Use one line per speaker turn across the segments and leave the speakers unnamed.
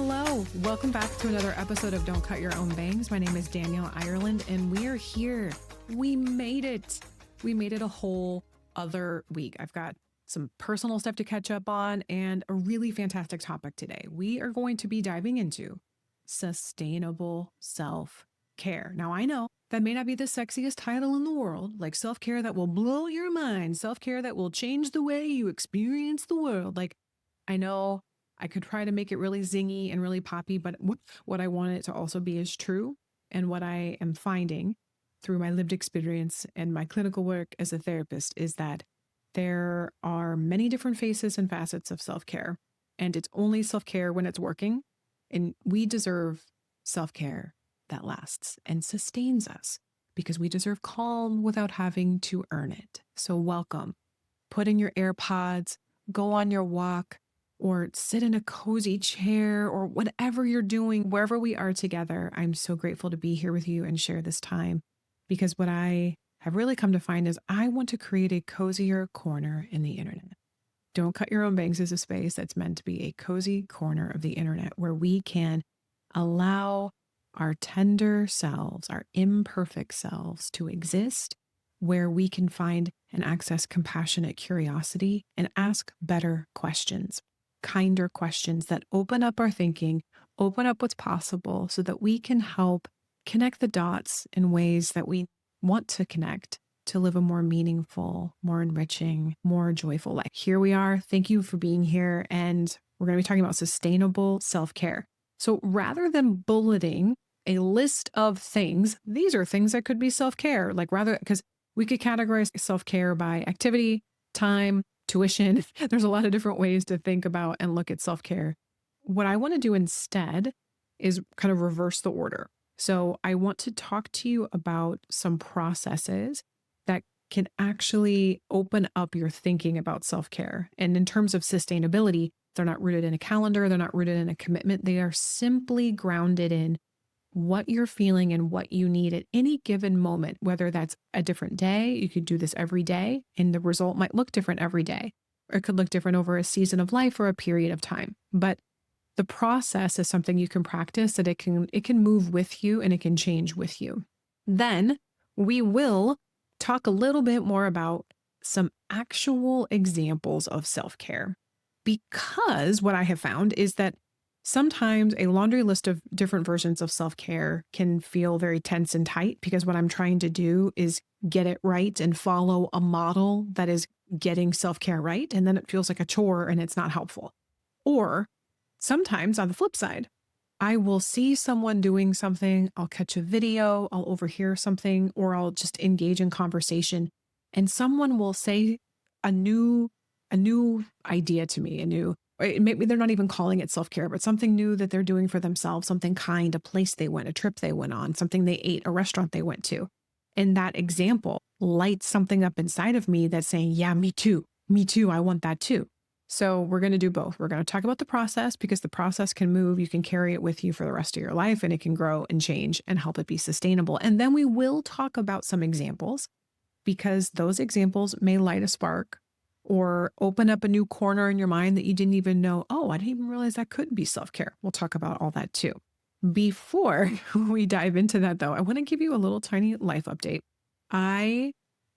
Hello, welcome back to another episode of Don't Cut Your Own Bangs. My name is Danielle Ireland, and we are here. We made it. We made it a whole other week. I've got some personal stuff to catch up on and a really fantastic topic today. We are going to be diving into sustainable self-care. Now, I know that may not be the sexiest title in the world, like self-care that will blow your mind, self-care that will change the way you experience the world. Like, I know I could try to make it really zingy and really poppy, but what I want it to also be is true. And what I am finding through my lived experience and my clinical work as a therapist is that there are many different faces and facets of self-care, and it's only self-care when it's working. And we deserve self-care that lasts and sustains us because we deserve calm without having to earn it. So welcome. Put in your AirPods, go on your walk, or sit in a cozy chair, or whatever you're doing, wherever we are together. I'm so grateful to be here with you and share this time, because what I have really come to find is I want to create a cozier corner in the internet. Don't Cut Your Own Bangs is a space that's meant to be a cozy corner of the internet where we can allow our tender selves, our imperfect selves to exist, where we can find and access compassionate curiosity and ask better questions. Kinder questions that open up our thinking, open up what's possible so that we can help connect the dots in ways that we want to connect to live a more meaningful, more enriching, more joyful life. Here we are. Thank you for being here. And we're going to be talking about sustainable self-care. So rather than bulleting a list of things, these are things that could be self-care, because we could categorize self-care by activity, time, tuition. There's a lot of different ways to think about and look at self-care. What I want to do instead is kind of reverse the order. So I want to talk to you about some processes that can actually open up your thinking about self-care. And in terms of sustainability, they're not rooted in a calendar. They're not rooted in a commitment. They are simply grounded in what you're feeling and what you need at any given moment, whether that's a different day. You could do this every day and the result might look different every day, or it could look different over a season of life or a period of time. But the process is something you can practice, that it can move with you and it can change with you. Then we will talk a little bit more about some actual examples of self-care, because what I have found is that sometimes a laundry list of different versions of self-care can feel very tense and tight, because what I'm trying to do is get it right and follow a model that is getting self-care right. And then it feels like a chore and it's not helpful. Or sometimes on the flip side, I will see someone doing something, I'll catch a video, I'll overhear something, or I'll just engage in conversation, and someone will say a new idea to me, maybe they're not even calling it self-care, but something new that they're doing for themselves, something kind, a place they went, a trip they went on, something they ate, a restaurant they went to. And that example lights something up inside of me that's saying, yeah, me too, I want that too. So we're going to do both. We're going to talk about the process, because the process can move. You can carry it with you for the rest of your life, and it can grow and change and help it be sustainable. And then we will talk about some examples, because those examples may light a spark or open up a new corner in your mind that you didn't even know, oh, I didn't even realize that could be self-care. We'll talk about all that too. Before we dive into that though, I want to give you a little tiny life update. I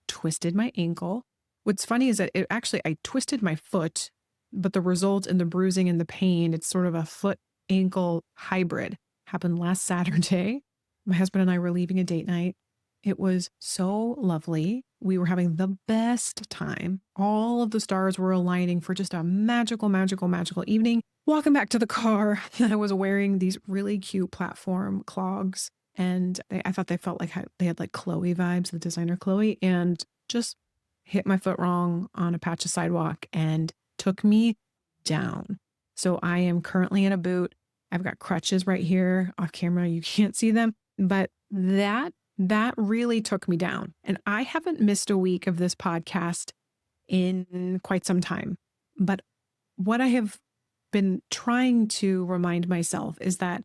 twisted my ankle. What's funny is that I twisted my foot, but the result in the bruising and the pain, it's sort of a foot ankle hybrid, happened last Saturday. My husband and I were leaving a date night. It was so lovely. We were having the best time. All of the stars were aligning for just a magical, magical, magical evening. Walking back to the car, I was wearing these really cute platform clogs, and I thought they felt like they had like Chloe vibes, the designer Chloe, and just hit my foot wrong on a patch of sidewalk and took me down. So I am currently in a boot. I've got crutches right here off camera. You can't see them, but that really took me down. And I haven't missed a week of this podcast in quite some time. But what I have been trying to remind myself is that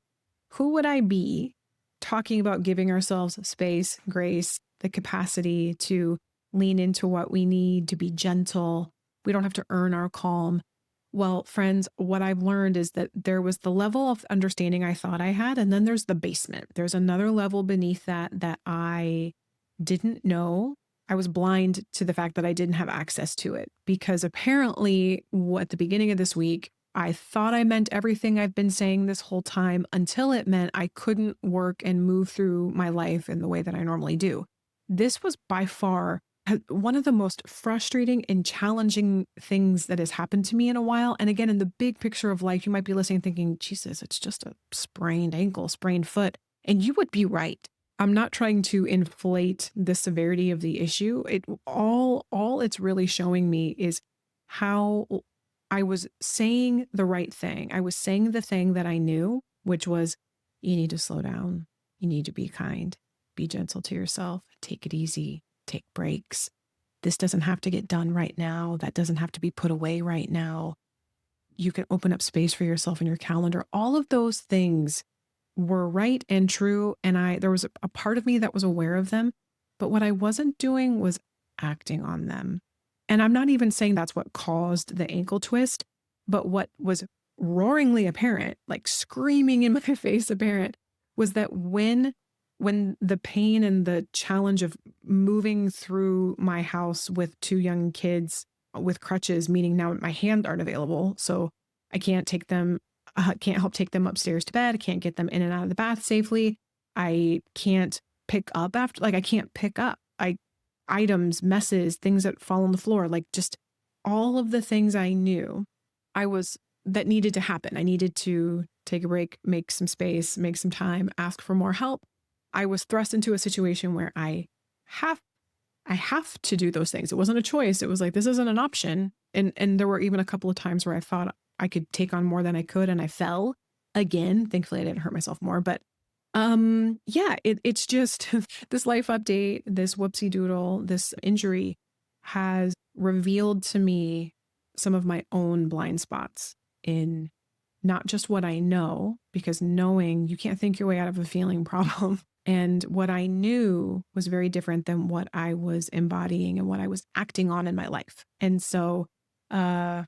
who would I be talking about giving ourselves space, grace, the capacity to lean into what we need, to be gentle. We don't have to earn our calm. Well, friends, what I've learned is that there was the level of understanding I thought I had, and then there's the basement. There's another level beneath that I didn't know. I was blind to the fact that I didn't have access to it because apparently, at the beginning of this week, I thought I meant everything I've been saying this whole time until it meant I couldn't work and move through my life in the way that I normally do. This was by far one of the most frustrating and challenging things that has happened to me in a while. And again, in the big picture of life, you might be listening thinking, Jesus, it's just a sprained ankle, sprained foot. And you would be right. I'm not trying to inflate the severity of the issue. All it's really showing me is how I was saying the right thing. I was saying the thing that I knew, which was you need to slow down. You need to be kind, be gentle to yourself, take it easy, take breaks. This doesn't have to get done right now. That doesn't have to be put away right now. You can open up space for yourself in your calendar. All of those things were right and true. And there was a part of me that was aware of them, but what I wasn't doing was acting on them. And I'm not even saying that's what caused the ankle twist, but what was roaringly apparent, like screaming in my face apparent, was that when the pain and the challenge of moving through my house with two young kids with crutches, meaning now my hands aren't available. So I can't take them, can't help take them upstairs to bed. I can't get them in and out of the bath safely. I can't pick up I can't pick up items, messes, things that fall on the floor, like just all of the things I knew that needed to happen. I needed to take a break, make some space, make some time, ask for more help. I was thrust into a situation where I have to do those things. It wasn't a choice. It was like, this isn't an option. And there were even a couple of times where I thought I could take on more than I could. And I fell again. Thankfully I didn't hurt myself more, but it's just this life update, this whoopsie doodle, this injury has revealed to me some of my own blind spots in not just what I know, because knowing you can't think your way out of a feeling problem. And what I knew was very different than what I was embodying and what I was acting on in my life. And so I'll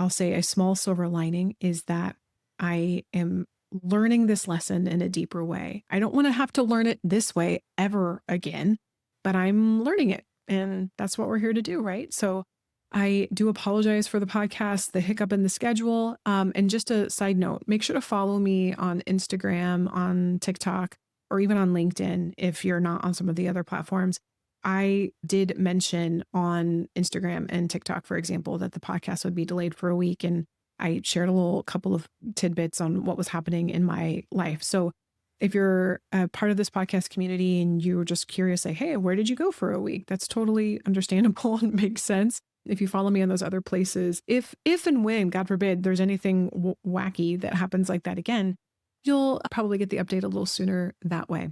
say a small silver lining is that I am learning this lesson in a deeper way. I don't want to have to learn it this way ever again, but I'm learning it. And that's what we're here to do, right? So I do apologize for the podcast, the hiccup in the schedule. And just a side note, make sure to follow me on Instagram, on TikTok, or even on LinkedIn if you're not on some of the other platforms. I did mention on Instagram and TikTok, for example, that the podcast would be delayed for a week. And I shared a couple of tidbits on what was happening in my life. So if you're a part of this podcast community and you're just curious, like, hey, where did you go for a week? That's totally understandable and makes sense. If you follow me on those other places, if and when, God forbid, there's anything wacky that happens like that again, you'll probably get the update a little sooner that way.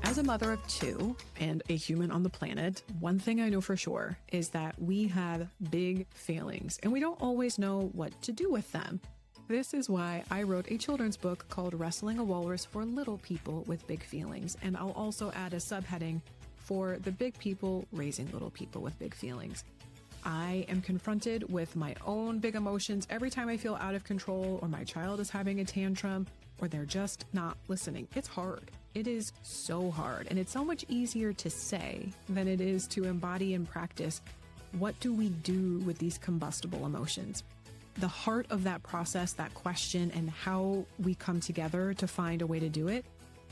As a mother of two and a human on the planet, one thing I know for sure is that we have big failings and we don't always know what to do with them. This is why I wrote a children's book called Wrestling a Walrus for Little People with Big Feelings. And I'll also add a subheading for the big people raising little people with big feelings. I am confronted with my own big emotions every time I feel out of control or my child is having a tantrum or they're just not listening. It's hard. It is so hard. And it's so much easier to say than it is to embody and practice. What do we do with these combustible emotions? The heart of that process, that question, and how we come together to find a way to do it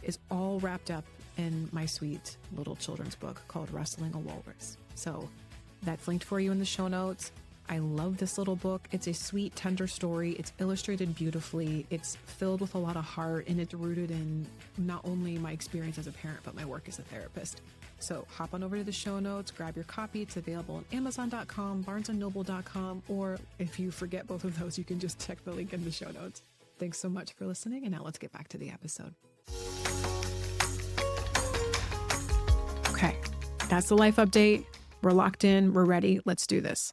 is all wrapped up in my sweet little children's book called Wrestling a Walrus. So that's linked for you in the show notes. I love this little book. It's a sweet, tender story. It's illustrated beautifully. It's filled with a lot of heart, and it's rooted in not only my experience as a parent, but my work as a therapist. So hop on over to the show notes, grab your copy. It's available on Amazon.com, BarnesandNoble.com, or if you forget both of those, you can just check the link in the show notes. Thanks so much for listening, and now let's get back to the episode. Okay, that's the life update. We're locked in. We're ready. Let's do this.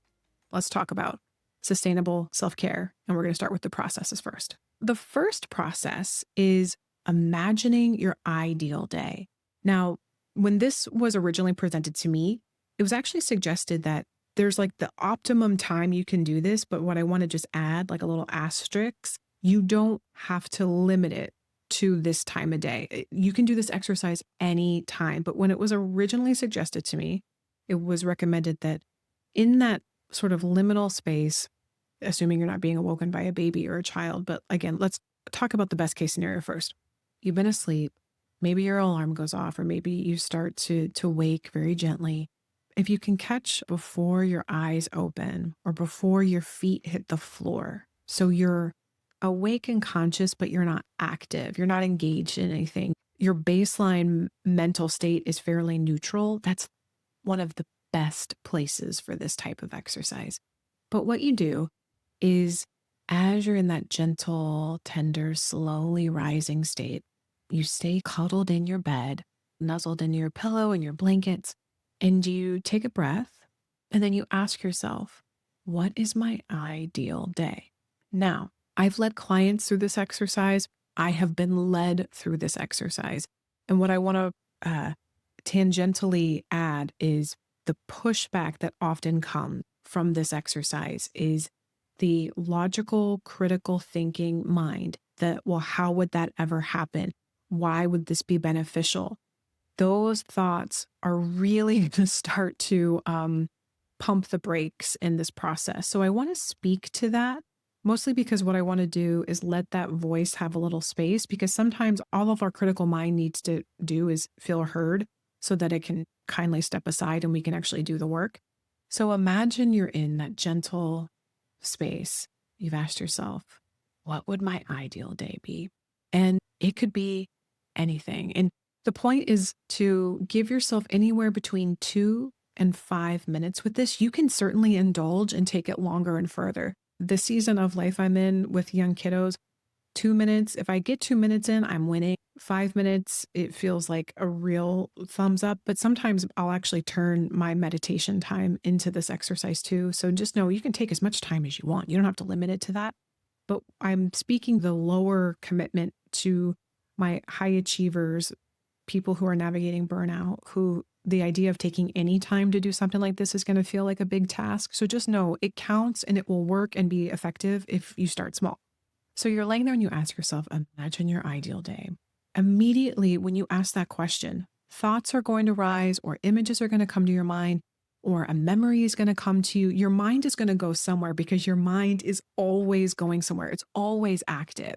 Let's talk about sustainable self-care. And we're going to start with the processes first. The first process is imagining your ideal day. Now, when this was originally presented to me, it was actually suggested that there's like the optimum time you can do this, but what I want to just add, like a little asterisk, you don't have to limit it to this time of day. You can do this exercise any time. But when it was originally suggested to me, it was recommended that in that sort of liminal space, assuming you're not being awoken by a baby or a child, but again, let's talk about the best case scenario first. You've been asleep, maybe your alarm goes off, or maybe you start to wake very gently. If you can catch before your eyes open or before your feet hit the floor, so you're awake and conscious, but you're not active, you're not engaged in anything, your baseline mental state is fairly neutral, that's one of the best places for this type of exercise. But what you do is, as you're in that gentle, tender, slowly rising state, you stay cuddled in your bed, nuzzled in your pillow and your blankets, and you take a breath, and then you ask yourself, what is my ideal day? Now, I've led clients through this exercise. I have been led through this exercise. And what I want to tangentially add is the pushback that often comes from this exercise is the logical, critical thinking mind that, well, how would that ever happen? Why would this be beneficial? Those thoughts are really going to start to pump the brakes in this process. So I want to speak to that, mostly because what I want to do is let that voice have a little space, because sometimes all of our critical mind needs to do is feel heard so that it can kindly step aside and we can actually do the work. So imagine you're in that gentle space. You've asked yourself, what would my ideal day be? And it could be anything. And the point is to give yourself anywhere between 2 and 5 minutes with this. You can certainly indulge and take it longer and further. The season of life I'm in with young kiddos, 2 minutes, if I get 2 minutes in, I'm winning. 5 minutes, it feels like a real thumbs up. But sometimes I'll actually turn my meditation time into this exercise too. So just know you can take as much time as you want. You don't have to limit it to that. But I'm speaking the lower commitment to my high achievers, people who are navigating burnout, who the idea of taking any time to do something like this is going to feel like a big task. So just know it counts and it will work and be effective if you start small. So you're laying there and you ask yourself, imagine your ideal day. Immediately when you ask that question, thoughts are going to rise or images are going to come to your mind or a memory is going to come to you. Your mind is going to go somewhere because your mind is always going somewhere. It's always active.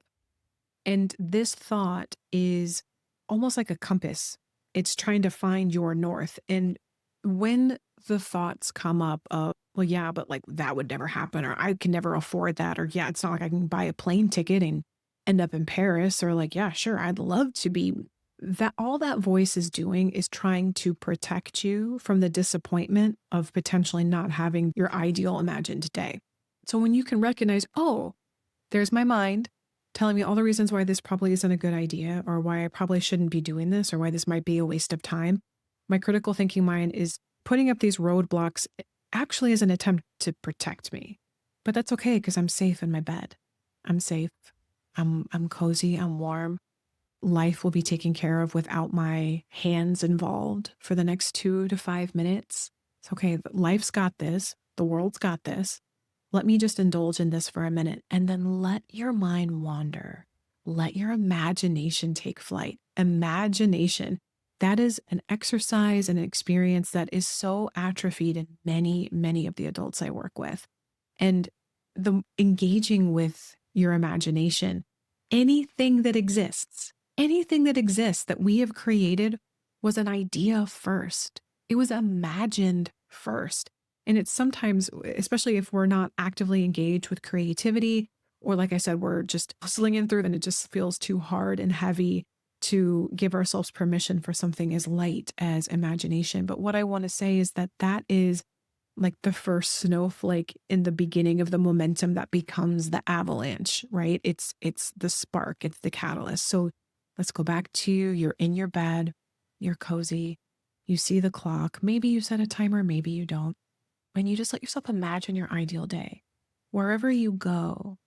And this thought is almost like a compass. It's trying to find your north. And when the thoughts come up of, well, yeah, but like that would never happen, or I can never afford that, or yeah, it's not like I can buy a plane ticket and end up in Paris, or like, yeah, sure, I'd love to be that. All that voice is doing is trying to protect you from the disappointment of potentially not having your ideal imagined day. So when you can recognize, oh, there's my mind telling me all the reasons why this probably isn't a good idea, or why I probably shouldn't be doing this, or why this might be a waste of time. My critical thinking mind is putting up these roadblocks actually as an attempt to protect me. But that's okay because I'm safe in my bed. I'm safe. I'm cozy. I'm warm. Life will be taken care of without my hands involved for the next 2 to 5 minutes. It's okay. Life's got this. The world's got this. Let me just indulge in this for a minute and then let your mind wander. Let your imagination take flight. Imagination. That is an exercise and an experience that is so atrophied in many, many of the adults I work with. And the engaging with your imagination, anything that exists that we have created was an idea first. It was imagined first. And it's sometimes, especially if we're not actively engaged with creativity, or like I said, we're just slinging through and it just feels too hard and heavy to give ourselves permission for something as light as imagination. But what I want to say is that that is like the first snowflake in the beginning of the momentum that becomes the avalanche, right? It's the spark, it's the catalyst. So let's go back to you're in your bed, you're cozy, you see the clock, maybe you set a timer, maybe you don't. And you just let yourself imagine your ideal day. Wherever you go,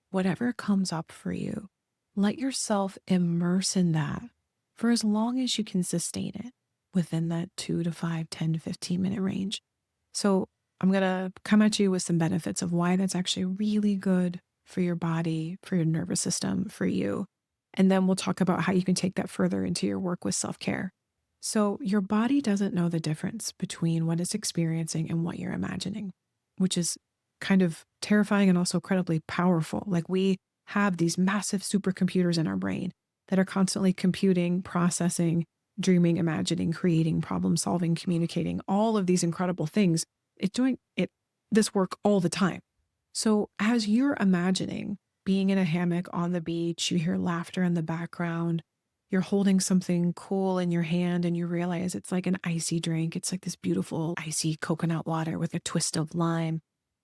whatever comes up for you, let yourself immerse in that for as long as you can sustain it within that 2 to 5, 10 to 15 minute range. So I'm going to come at you with some benefits of why that's actually really good for your body, for your nervous system, for you. And then we'll talk about how you can take that further into your work with self-care. So your body doesn't know the difference between what it's experiencing and what you're imagining, which is kind of terrifying and also incredibly powerful. Like we have these massive supercomputers in our brain that are constantly computing, processing, dreaming, imagining, creating, problem solving, communicating, all of these incredible things. It's doing this work all the time. So as you're imagining being in a hammock on the beach, you hear laughter in the background, you're holding something cool in your hand and you realize it's like an icy drink. It's like this beautiful icy coconut water with a twist of lime.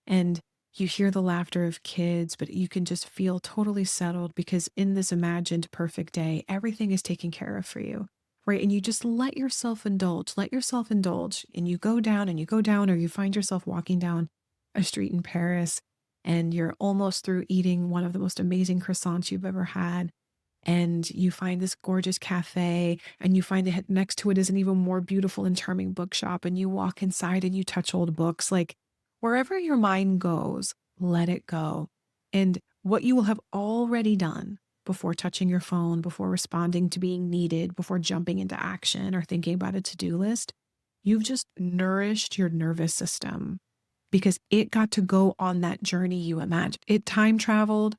And you hear the laughter of kids, but you can just feel totally settled because in this imagined perfect day, everything is taken care of for you, right? And you just let yourself indulge, and you go down and you go down, or you find yourself walking down a street in Paris and you're almost through eating one of the most amazing croissants you've ever had. And you find this gorgeous cafe and you find that next to it is an even more beautiful and charming bookshop. And you walk inside and you touch old books. Like wherever your mind goes, let it go. And what you will have already done before touching your phone, before responding to being needed, before jumping into action or thinking about a to-do list, you've just nourished your nervous system because it got to go on that journey you imagined. It time traveled,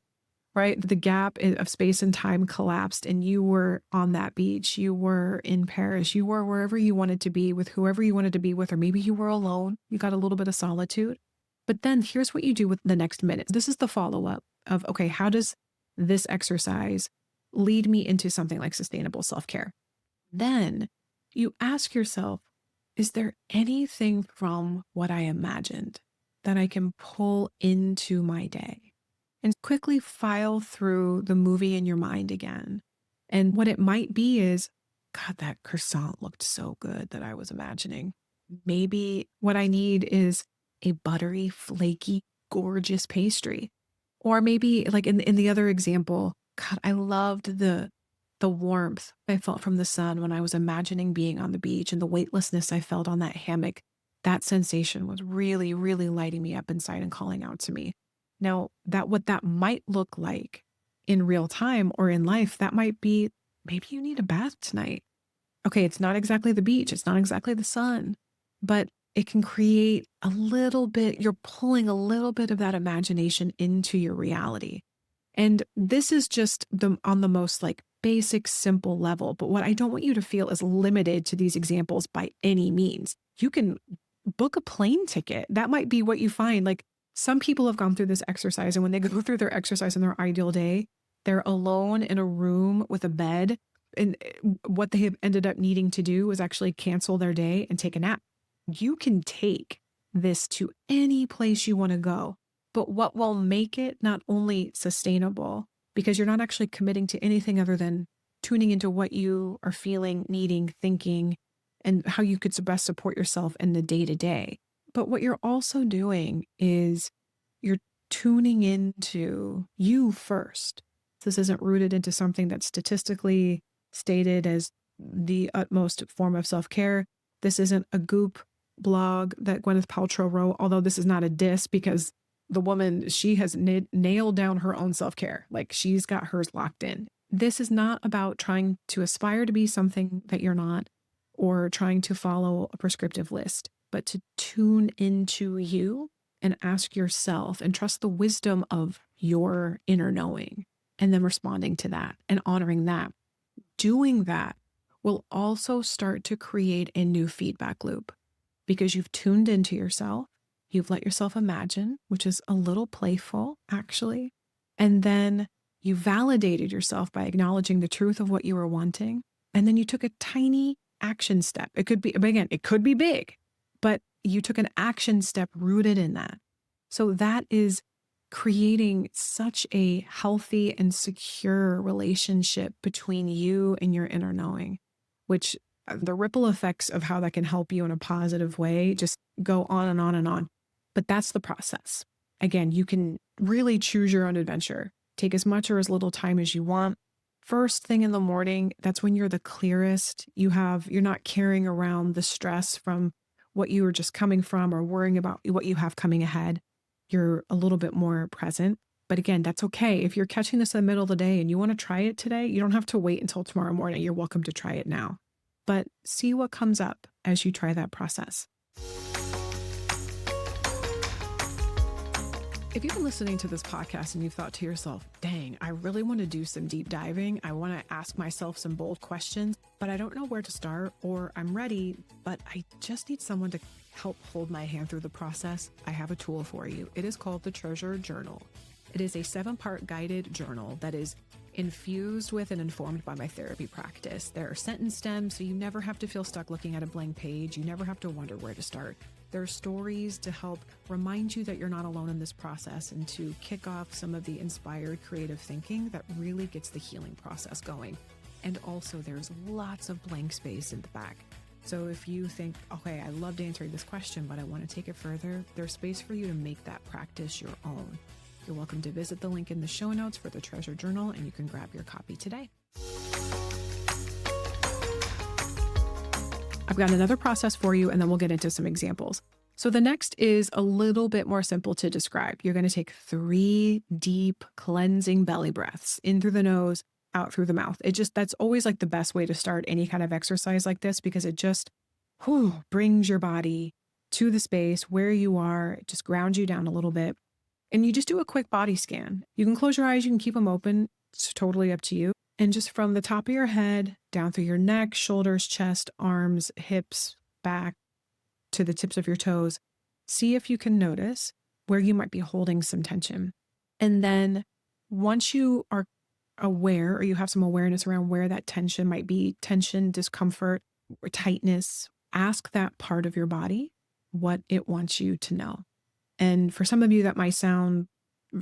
right? The gap of space and time collapsed and you were on that beach. You were in Paris. You were wherever you wanted to be with whoever you wanted to be with, or maybe you were alone. You got a little bit of solitude. But then here's what you do with the next minute. This is the follow-up of, okay, how does this exercise lead me into something like sustainable self-care? Then you ask yourself, is there anything from what I imagined that I can pull into my day? And quickly file through the movie in your mind again. And what it might be is, God, that croissant looked so good that I was imagining. Maybe what I need is a buttery, flaky, gorgeous pastry. Or maybe like in the other example, God, I loved the warmth I felt from the sun when I was imagining being on the beach and the weightlessness I felt on that hammock. That sensation was really, really lighting me up inside and calling out to me. Now, what that might look like in real time or in life, that might be maybe you need a bath tonight. Okay, it's not exactly the beach, it's not exactly the sun, but it can create a little bit, you're pulling a little bit of that imagination into your reality. And this is just on the most like basic, simple level. But what I don't want you to feel is limited to these examples by any means. You can book a plane ticket. That might be what you find. Like some people have gone through this exercise, and when they go through their exercise in their ideal day, they're alone in a room with a bed. And what they have ended up needing to do is actually cancel their day and take a nap. You can take this to any place you want to go. But what will make it not only sustainable, because you're not actually committing to anything other than tuning into what you are feeling, needing, thinking, and how you could best support yourself in the day-to-day. But what you're also doing is you're tuning into you first. This isn't rooted into something that's statistically stated as the utmost form of self-care. This isn't a Goop blog that Gwyneth Paltrow wrote, although this is not a diss because the woman, she has nailed down her own self-care. Like she's got hers locked in. This is not about trying to aspire to be something that you're not or trying to follow a prescriptive list, but to tune into you and ask yourself and trust the wisdom of your inner knowing and then responding to that and honoring that. Doing that will also start to create a new feedback loop because you've tuned into yourself. You've let yourself imagine, which is a little playful, actually. And then you validated yourself by acknowledging the truth of what you were wanting. And then you took a tiny action step. It could be, again, it could be big, but you took an action step rooted in that. So that is creating such a healthy and secure relationship between you and your inner knowing, which the ripple effects of how that can help you in a positive way just go on and on and on. But that's the process. Again, you can really choose your own adventure. Take as much or as little time as you want. First thing in the morning, that's when you're the clearest. You're not carrying around the stress from what you were just coming from or worrying about what you have coming ahead. You're a little bit more present. But again, that's okay. If you're catching this in the middle of the day and you want to try it today, you don't have to wait until tomorrow morning. You're welcome to try it now. But see what comes up as you try that process. If you've been listening to this podcast and you've thought to yourself, dang, I really want to do some deep diving. I want to ask myself some bold questions, but I don't know where to start, or I'm ready, but I just need someone to help hold my hand through the process. I have a tool for you. It is called the Treasure Journal. It is a 7-part guided journal that is infused with and informed by my therapy practice. There are sentence stems, so you never have to feel stuck looking at a blank page. You never have to wonder where to start. There are stories to help remind you that you're not alone in this process and to kick off some of the inspired creative thinking that really gets the healing process going. And also there's lots of blank space in the back. So if you think, okay, I loved answering this question, but I want to take it further, there's space for you to make that practice your own. You're welcome to visit the link in the show notes for the Treasure Journal, and you can grab your copy today. I've got another process for you, and then we'll get into some examples. So the next is a little bit more simple to describe. You're going to take 3 deep cleansing belly breaths in through the nose, out through the mouth. That's always like the best way to start any kind of exercise like this, because it just brings your body to the space where you are. It just grounds you down a little bit. And you just do a quick body scan. You can close your eyes, you can keep them open. It's totally up to you. And just from the top of your head, down through your neck, shoulders, chest, arms, hips, back, to the tips of your toes, see if you can notice where you might be holding some tension. And then once you are aware, or you have some awareness around where that tension might be, tension, discomfort, or tightness, ask that part of your body what it wants you to know. And for some of you, that might sound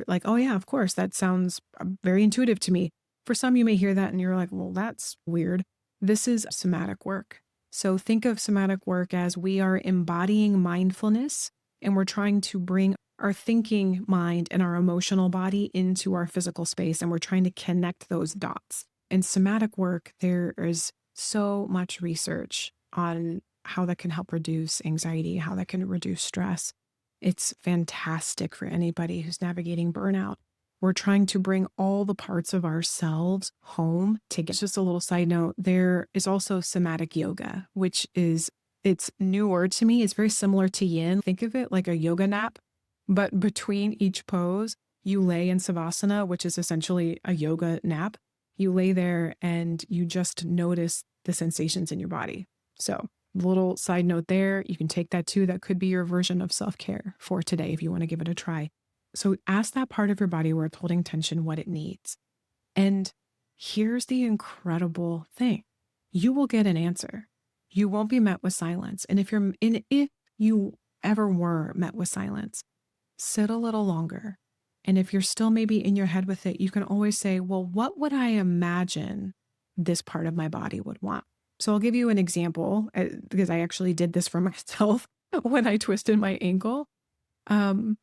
like, oh yeah, of course, that sounds very intuitive to me. For some, you may hear that and you're like, well, that's weird. This is somatic work. So think of somatic work as we are embodying mindfulness, and we're trying to bring our thinking mind and our emotional body into our physical space, and we're trying to connect those dots. In somatic work, there is so much research on how that can help reduce anxiety, how that can reduce stress. It's fantastic for anybody who's navigating burnout. We're trying to bring all the parts of ourselves home together. Just a little side note, there is also somatic yoga, which is, it's newer to me. It's very similar to yin. Think of it like a yoga nap, but between each pose, you lay in savasana, which is essentially a yoga nap. You lay there and you just notice the sensations in your body. So little side note there, you can take that too. That could be your version of self-care for today if you want to give it a try. So ask that part of your body where it's holding tension what it needs. And here's the incredible thing. You will get an answer. You won't be met with silence. And if you ever were met with silence, sit a little longer. And if you're still maybe in your head with it, you can always say, well, what would I imagine this part of my body would want? So I'll give you an example, because I actually did this for myself when I twisted my ankle. I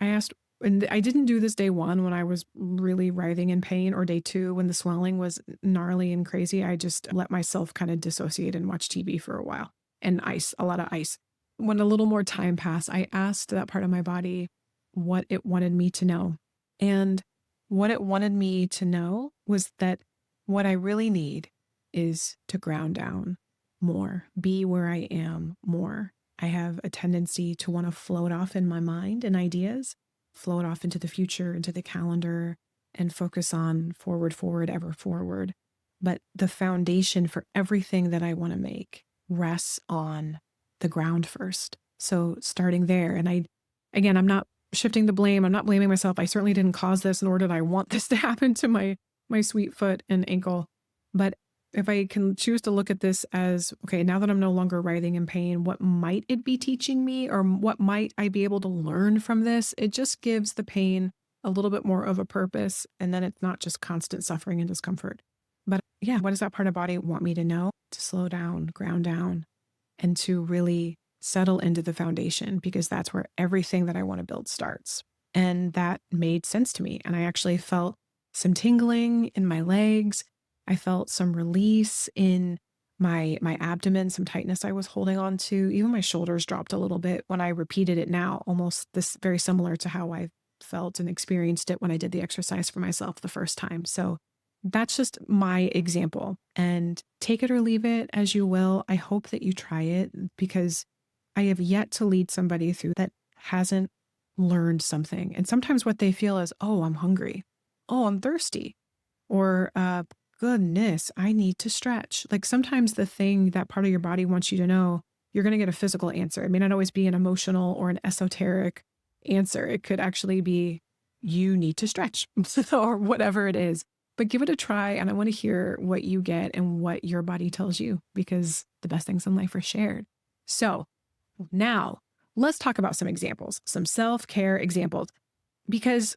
asked, and I didn't do this day 1 when I was really writhing in pain, or day 2 when the swelling was gnarly and crazy. I just let myself kind of dissociate and watch TV for a while, and a lot of ice. When a little more time passed, I asked that part of my body what it wanted me to know. And what it wanted me to know was that what I really need is to ground down more, be where I am more. I have a tendency to want to float off in my mind and ideas, float off into the future, into the calendar, and focus on forward, ever forward. But the foundation for everything that I want to make rests on the ground first. So starting there, and I'm not shifting the blame. I'm not blaming myself. I certainly didn't cause this, nor did I want this to happen to my sweet foot and ankle. But if I can choose to look at this as, okay, now that I'm no longer writhing in pain, what might it be teaching me, or what might I be able to learn from this? It just gives the pain a little bit more of a purpose. And then it's not just constant suffering and discomfort. But yeah, what does that part of body want me to know? To slow down, ground down, and to really settle into the foundation, because that's where everything that I want to build starts. And that made sense to me. And I actually felt some tingling in my legs. I felt some release in my abdomen, some tightness I was holding on to. Even my shoulders dropped a little bit when I repeated it now, almost this very similar to how I felt and experienced it when I did the exercise for myself the first time. So that's just my example, and take it or leave it as you will. I hope that you try it, because I have yet to lead somebody through that hasn't learned something. And sometimes what they feel is, oh, I'm hungry. Oh, I'm thirsty. Or, goodness, I need to stretch. Like sometimes the thing that part of your body wants you to know, you're going to get a physical answer. It may not always be an emotional or an esoteric answer. It could actually be, you need to stretch or whatever it is. But give it a try. And I want to hear what you get and what your body tells you, because the best things in life are shared. So now let's talk about some examples, some self-care examples, because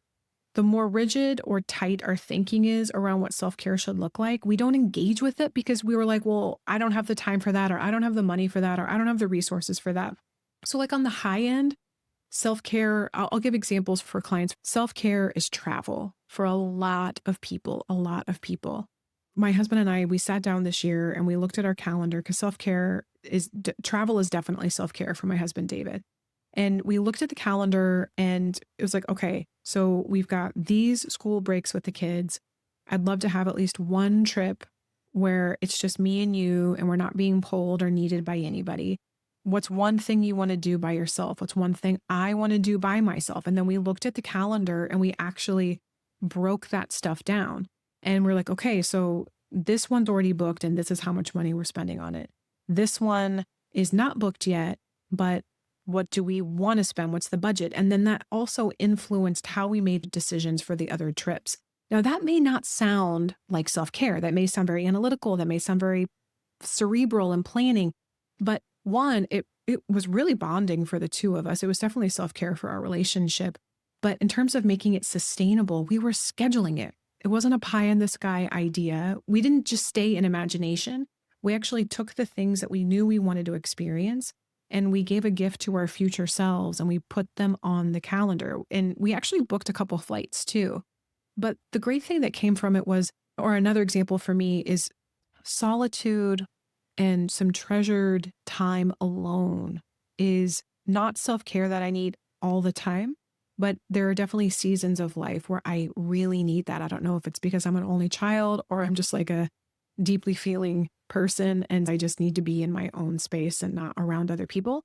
the more rigid or tight our thinking is around what self-care should look like, we don't engage with it because we were like, well, I don't have the time for that, or I don't have the money for that, or I don't have the resources for that. So like on the high end, self-care, I'll give examples for clients. Self-care is travel for a lot of people, a lot of people. My husband and I, we sat down this year and we looked at our calendar, because travel is definitely self-care for my husband, David. And we looked at the calendar and it was like, okay, so we've got these school breaks with the kids. I'd love to have at least one trip where it's just me and you and we're not being pulled or needed by anybody. What's one thing you want to do by yourself? What's one thing I want to do by myself? And then we looked at the calendar and we actually broke that stuff down. And we're like, okay, so this one's already booked and this is how much money we're spending on it. This one is not booked yet, but what do we want to spend? What's the budget? And then that also influenced how we made decisions for the other trips. Now, that may not sound like self-care. That may sound very analytical. That may sound very cerebral and planning. But one, it was really bonding for the two of us. It was definitely self-care for our relationship. But in terms of making it sustainable, we were scheduling it. It wasn't a pie in the sky idea. We didn't just stay in imagination. We actually took the things that we knew we wanted to experience and we gave a gift to our future selves and we put them on the calendar. And we actually booked a couple flights too. But the great thing that came from it was, or another example for me is solitude and some treasured time alone is not self-care that I need all the time, but there are definitely seasons of life where I really need that. I don't know if it's because I'm an only child or I'm just like a deeply feeling person and I just need to be in my own space and not around other people.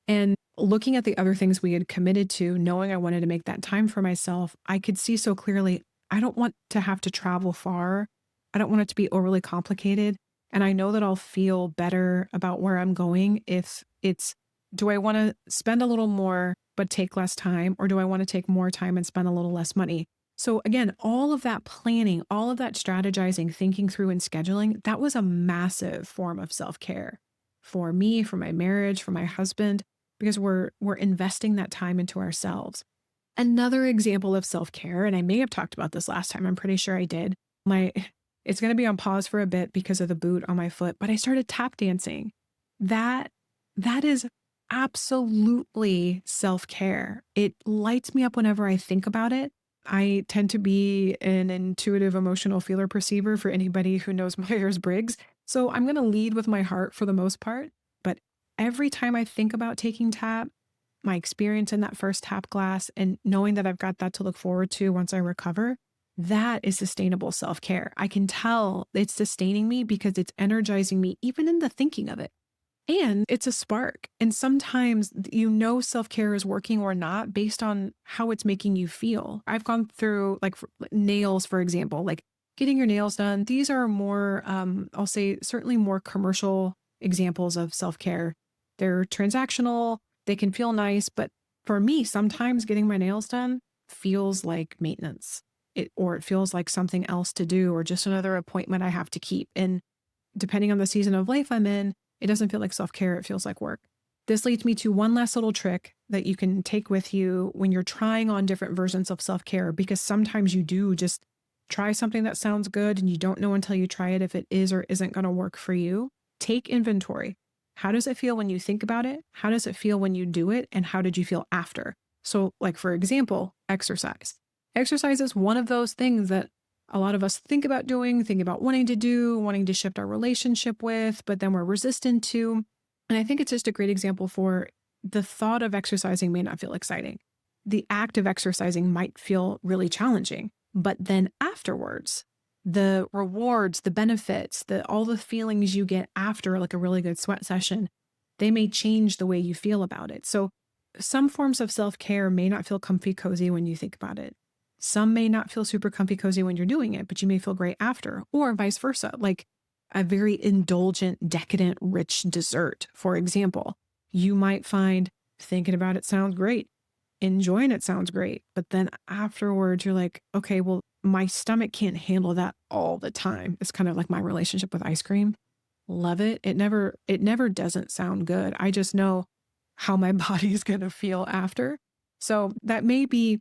And looking at the other things we had committed to, knowing I wanted to make that time for myself, I could see so clearly, I don't want to have to travel far. I don't want it to be overly complicated. And I know that I'll feel better about where I'm going if it's, do I want to spend a little more but take less time, or do I want to take more time and spend a little less money? So again, all of that planning, all of that strategizing, thinking through and scheduling, that was a massive form of self-care for me, for my marriage, for my husband, because we're investing that time into ourselves. Another example of self-care, and I may have talked about this last time, I'm pretty sure I did. It's going to be on pause for a bit because of the boot on my foot, but I started tap dancing. That is absolutely self-care. It lights me up whenever I think about it. I tend to be an intuitive emotional feeler perceiver for anybody who knows Myers-Briggs. So I'm going to lead with my heart for the most part. But every time I think about taking tap, my experience in that first tap class and knowing that I've got that to look forward to once I recover, that is sustainable self-care. I can tell it's sustaining me because it's energizing me, even in the thinking of it. And it's a spark. And sometimes self-care is working or not based on how it's making you feel. I've gone through nails, for example, like getting your nails done. These are more, I'll say certainly more commercial examples of self-care. They're transactional. They can feel nice. But for me, sometimes getting my nails done feels like maintenance. It feels like something else to do or just another appointment I have to keep. And depending on the season of life I'm in, it doesn't feel like self-care. It feels like work. This leads me to one last little trick that you can take with you when you're trying on different versions of self-care, because sometimes you do just try something that sounds good and you don't know until you try it if it is or isn't going to work for you. Take inventory. How does it feel when you think about it? How does it feel when you do it? And how did you feel after? So like, for example, exercise. Exercise is one of those things that a lot of us think about doing, think about wanting to do, wanting to shift our relationship with, but then we're resistant to. And I think it's just a great example for the thought of exercising may not feel exciting. The act of exercising might feel really challenging, but then afterwards, the rewards, the benefits, all the feelings you get after like a really good sweat session, they may change the way you feel about it. So some forms of self-care may not feel comfy cozy when you think about it. Some may not feel super comfy cozy when you're doing it, but you may feel great after, or vice versa. Like a very indulgent, decadent, rich dessert, for example, you might find thinking about it sounds great, enjoying it sounds great, but then afterwards you're like, okay, well, my stomach can't handle that all the time. It's kind of like my relationship with ice cream. Love it. It never doesn't sound good. I just know how my body's going to feel after. So that may be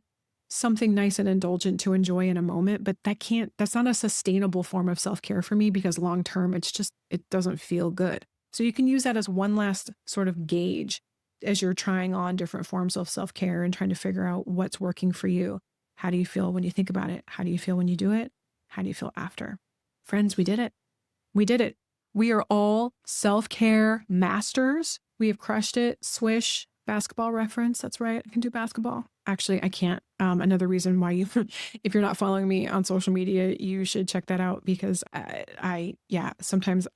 something nice and indulgent to enjoy in a moment, but that's not a sustainable form of self-care for me because long-term, it doesn't feel good. So you can use that as one last sort of gauge as you're trying on different forms of self-care and trying to figure out what's working for you. How do you feel when you think about it? How do you feel when you do it? How do you feel after? Friends, we did it. We did it. We are all self-care masters. We have crushed it. Swish, basketball reference. That's right. I can do basketball. Actually, I can't. Another reason why if you're not following me on social media, you should check that out because sometimes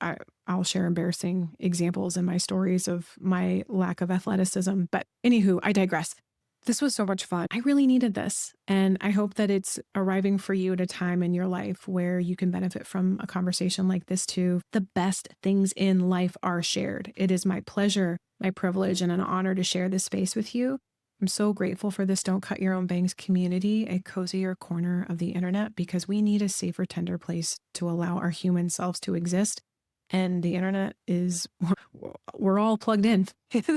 I'll share embarrassing examples in my stories of my lack of athleticism. But anywho, I digress. This was so much fun. I really needed this. And I hope that it's arriving for you at a time in your life where you can benefit from a conversation like this too. The best things in life are shared. It is my pleasure, my privilege, and an honor to share this space with you. I'm so grateful for this Don't Cut Your Own Bangs community, a cozier corner of the internet, because we need a safer, tender place to allow our human selves to exist. And the internet we're all plugged in.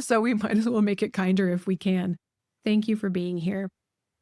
So we might as well make it kinder if we can. Thank you for being here.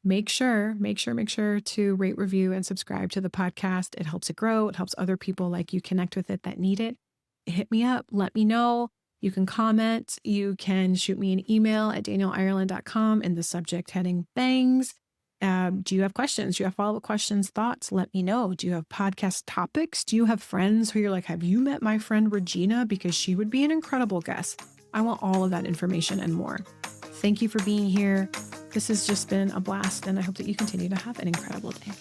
Make sure to rate, review, and subscribe to the podcast. It helps it grow. It helps other people like you connect with it that need it. Hit me up. Let me know. You can comment. You can shoot me an email at danielleireland.com in the subject heading bangs. Do you have questions? Do you have follow-up questions, thoughts? Let me know. Do you have podcast topics? Do you have friends who you're like, have you met my friend Regina? Because she would be an incredible guest. I want all of that information and more. Thank you for being here. This has just been a blast, and I hope that you continue to have an incredible day.